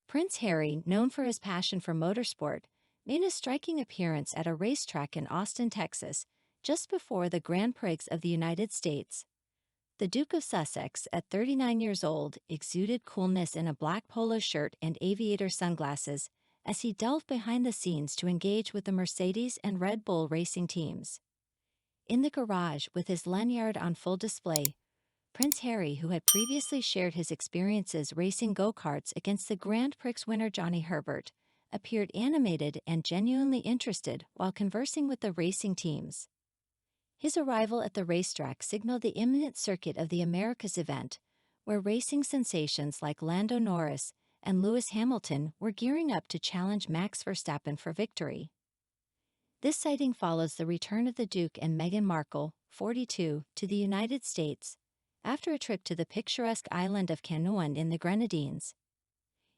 Prince Harry, known for his passion for motorsport, made a striking appearance at a racetrack in Austin, Texas, just before the Grand Prix of the United States. The Duke of Sussex, at 39 years old, exuded coolness in a black polo shirt and aviator sunglasses as he delved behind the scenes to engage with the Mercedes and Red Bull racing teams. In the garage, with his lanyard on full display, Prince Harry, who had previously shared his experiences racing go-karts against the Grand Prix winner Johnny Herbert, appeared animated and genuinely interested while conversing with the racing teams. His arrival at the racetrack signaled the imminent circuit of the Americas event, where racing sensations like Lando Norris and Lewis Hamilton were gearing up to challenge Max Verstappen for victory. This sighting follows the return of the Duke and Meghan Markle, 42, to the United States, after a trip to the picturesque island of Canouan in the Grenadines.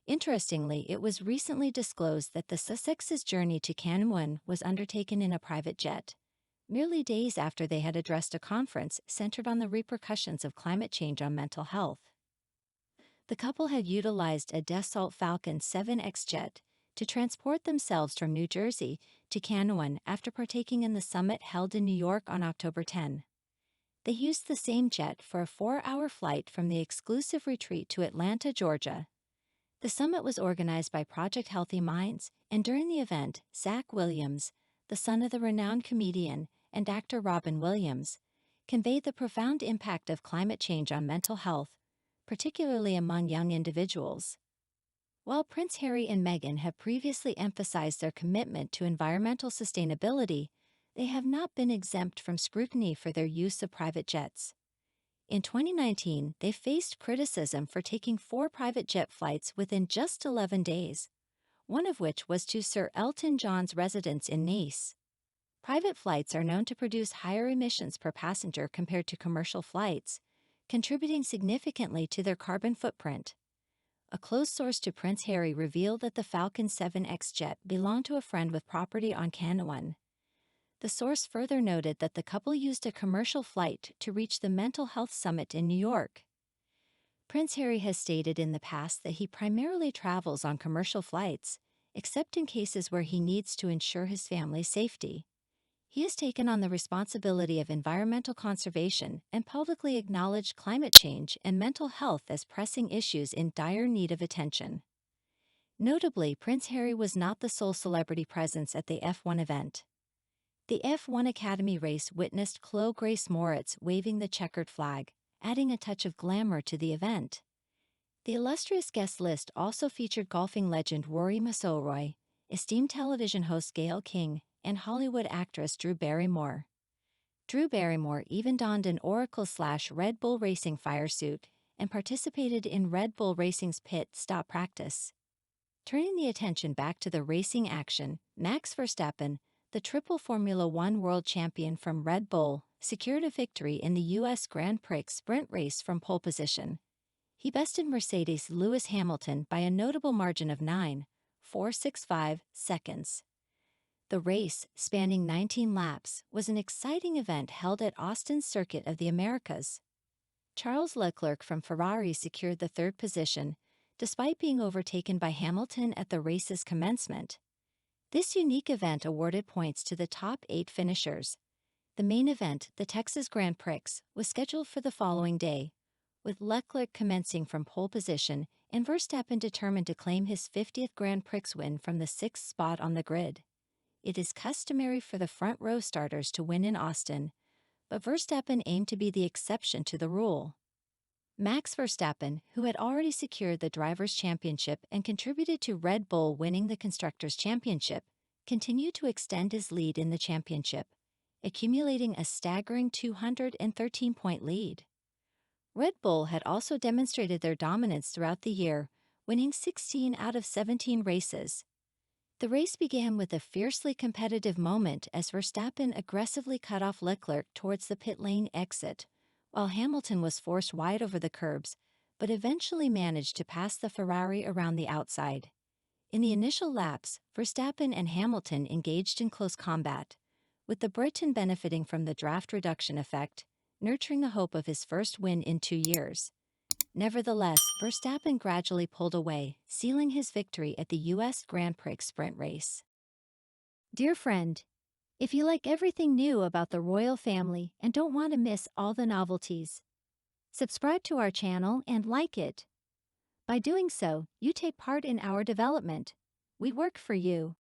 Interestingly, it was recently disclosed that the Sussex's journey to Canouan was undertaken in a private jet, merely days after they had addressed a conference centered on the repercussions of climate change on mental health. The couple had utilized a Dassault Falcon 7X jet to transport themselves from New Jersey to Canouan after partaking in the summit held in New York on October 10. They used the same jet for a 4-hour flight from the exclusive retreat to Atlanta, Georgia. The summit was organized by Project Healthy Minds, and during the event, Zach Williams, the son of the renowned comedian and actor Robin Williams, conveyed the profound impact of climate change on mental health, particularly among young individuals. While Prince Harry and Meghan have previously emphasized their commitment to environmental sustainability, they have not been exempt from scrutiny for their use of private jets. In 2019, they faced criticism for taking 4 private jet flights within just 11 days, one of which was to Sir Elton John's residence in Nice. Private flights are known to produce higher emissions per passenger compared to commercial flights, contributing significantly to their carbon footprint. A close source to Prince Harry revealed that the Falcon 7X jet belonged to a friend with property on Canouan. The source further noted that the couple used a commercial flight to reach the mental health summit in New York. Prince Harry has stated in the past that he primarily travels on commercial flights, except in cases where he needs to ensure his family's safety. He has taken on the responsibility of environmental conservation and publicly acknowledged climate change and mental health as pressing issues in dire need of attention. Notably, Prince Harry was not the sole celebrity presence at the F1 event. The F1 Academy race witnessed Chloe Grace Moretz waving the checkered flag, adding a touch of glamour to the event. The illustrious guest list also featured golfing legend Rory McIlroy, esteemed television host Gayle King, and Hollywood actress Drew Barrymore. Drew Barrymore even donned an Oracle/Red Bull Racing fire suit and participated in Red Bull Racing's pit stop practice. Turning the attention back to the racing action, Max Verstappen, the triple Formula One world champion from Red Bull, secured a victory in the US Grand Prix sprint race from pole position. He bested Mercedes' Lewis Hamilton by a notable margin of 9.465 seconds. The race, spanning 19 laps, was an exciting event held at Austin's Circuit of the Americas. Charles Leclerc from Ferrari secured the 3rd position, despite being overtaken by Hamilton at the race's commencement. This unique event awarded points to the top 8 finishers. The main event, the Texas Grand Prix, was scheduled for the following day, with Leclerc commencing from pole position and Verstappen determined to claim his 50th Grand Prix win from the 6th spot on the grid. It is customary for the front-row starters to win in Austin, but Verstappen aimed to be the exception to the rule. Max Verstappen, who had already secured the Drivers' Championship and contributed to Red Bull winning the Constructors' Championship, continued to extend his lead in the championship, accumulating a staggering 213-point lead. Red Bull had also demonstrated their dominance throughout the year, winning 16 out of 17 races. The race began with a fiercely competitive moment as Verstappen aggressively cut off Leclerc towards the pit lane exit, while Hamilton was forced wide over the curbs, but eventually managed to pass the Ferrari around the outside. In the initial laps, Verstappen and Hamilton engaged in close combat, with the Briton benefiting from the draft reduction effect, nurturing the hope of his first win in 2 years. Nevertheless, Verstappen gradually pulled away, sealing his victory at the US Grand Prix sprint race. Dear friend, if you like everything new about the royal family and don't want to miss all the novelties, subscribe to our channel and like it. By doing so, you take part in our development. We work for you.